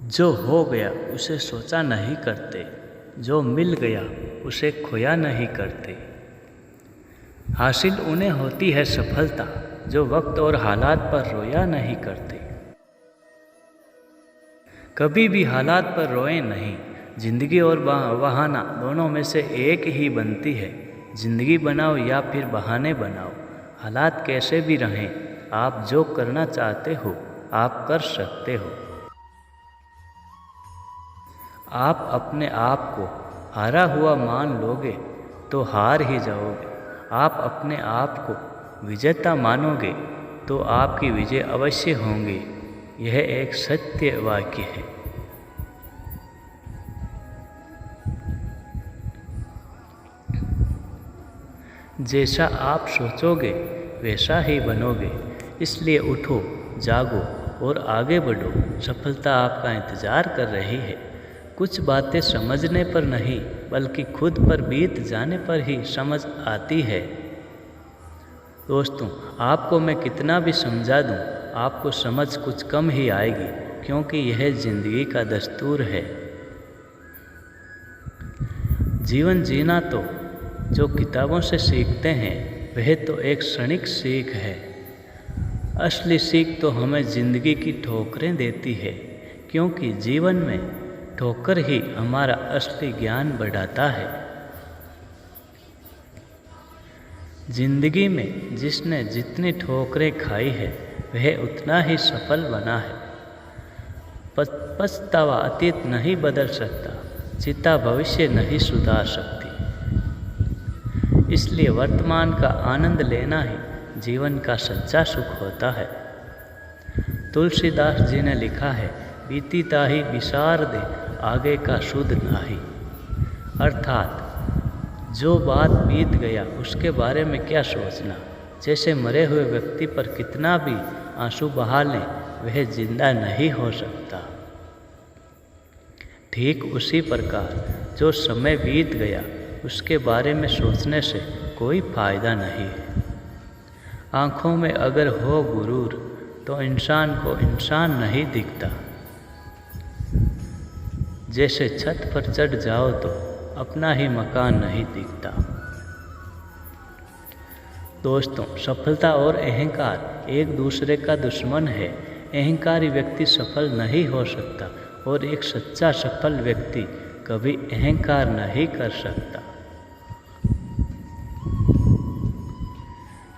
जो हो गया उसे सोचा नहीं करते, जो मिल गया उसे खोया नहीं करते। हासिल उन्हें होती है सफलता जो वक्त और हालात पर रोया नहीं करते। कभी भी हालात पर रोए नहीं, जिंदगी और बहाना दोनों में से एक ही बनती है। जिंदगी बनाओ या फिर बहाने बनाओ, हालात कैसे भी रहें, आप जो करना चाहते हो आप कर सकते हो। आप अपने आप को हारा हुआ मान लोगे तो हार ही जाओगे। आप अपने आप को विजेता मानोगे तो आपकी विजय अवश्य होंगी। यह एक सत्य वाक्य है। जैसा आप सोचोगे वैसा ही बनोगे। इसलिए उठो, जागो और आगे बढ़ो। सफलता आपका इंतज़ार कर रही है। कुछ बातें समझने पर नहीं बल्कि खुद पर बीत जाने पर ही समझ आती है। दोस्तों, आपको मैं कितना भी समझा दूं, आपको समझ कुछ कम ही आएगी, क्योंकि यह ज़िंदगी का दस्तूर है। जीवन जीना तो जो किताबों से सीखते हैं वह तो एक क्षणिक सीख है। असली सीख तो हमें ज़िंदगी की ठोकरें देती है, क्योंकि जीवन में ठोकर ही हमारा असली ज्ञान बढ़ाता है। जिंदगी में जिसने जितनी ठोकरें खाई है वह उतना ही सफल बना है। पछतावा अतीत नहीं बदल सकता, चिता भविष्य नहीं सुधार सकती। इसलिए वर्तमान का आनंद लेना ही जीवन का सच्चा सुख होता है। तुलसीदास जी ने लिखा है, बीती ताही विसार दे आगे का शुद्ध नाही। अर्थात जो बात बीत गया उसके बारे में क्या सोचना। जैसे मरे हुए व्यक्ति पर कितना भी आंसू बहा लें वह जिंदा नहीं हो सकता। ठीक उसी प्रकार जो समय बीत गया उसके बारे में सोचने से कोई फायदा नहीं है। आँखों में अगर हो गुरूर तो इंसान को इंसान नहीं दिखता। जैसे छत पर चढ़ जाओ तो अपना ही मकान नहीं दिखता। दोस्तों, सफलता और अहंकार एक दूसरे का दुश्मन है। अहंकारी व्यक्ति सफल नहीं हो सकता और एक सच्चा सफल व्यक्ति कभी अहंकार नहीं कर सकता।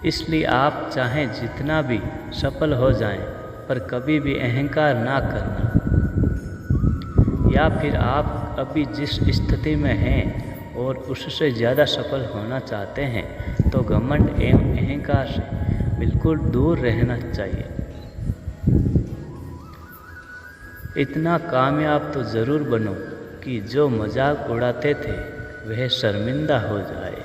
इसलिए आप चाहें जितना भी सफल हो जाएं, पर कभी भी अहंकार ना करना। या फिर आप अभी जिस स्थिति में हैं और उससे ज़्यादा सफल होना चाहते हैं तो घमंड एवं अहंकार से बिल्कुल दूर रहना चाहिए। इतना कामयाब तो ज़रूर बनो कि जो मजाक उड़ाते थे वह शर्मिंदा हो जाए।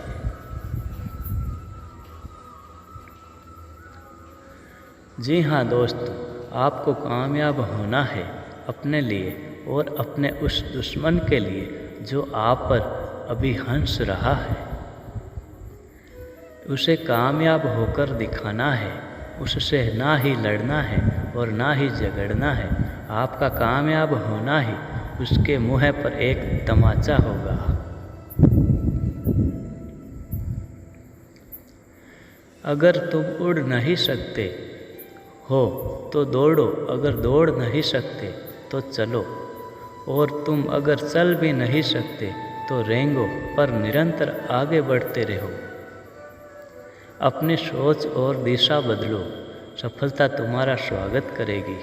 जी हाँ दोस्तों, आपको कामयाब होना है अपने लिए और अपने उस दुश्मन के लिए जो आप पर अभी हंस रहा है। उसे कामयाब होकर दिखाना है। उससे ना ही लड़ना है और ना ही झगड़ना है। आपका कामयाब होना ही उसके मुँह पर एक तमाचा होगा। अगर तुम उड़ नहीं सकते हो तो दौड़ो, अगर दौड़ नहीं सकते तो चलो, और तुम अगर चल भी नहीं सकते तो रेंगो, पर निरंतर आगे बढ़ते रहो। अपनी सोच और दिशा बदलो, सफलता तुम्हारा स्वागत करेगी।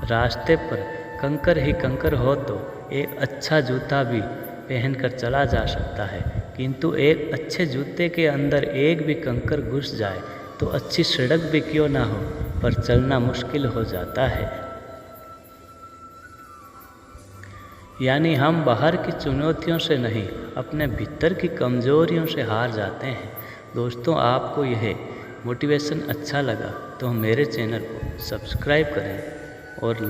रास्ते पर कंकर ही कंकर हो तो एक अच्छा जूता भी पहनकर चला जा सकता है, किंतु एक अच्छे जूते के अंदर एक भी कंकर घुस जाए तो अच्छी सड़क भी क्यों ना हो पर चलना मुश्किल हो जाता है। यानी हम बाहर की चुनौतियों से नहीं, अपने भीतर की कमजोरियों से हार जाते हैं। दोस्तों, आपको यह मोटिवेशन अच्छा लगा तो मेरे चैनल को सब्सक्राइब करें और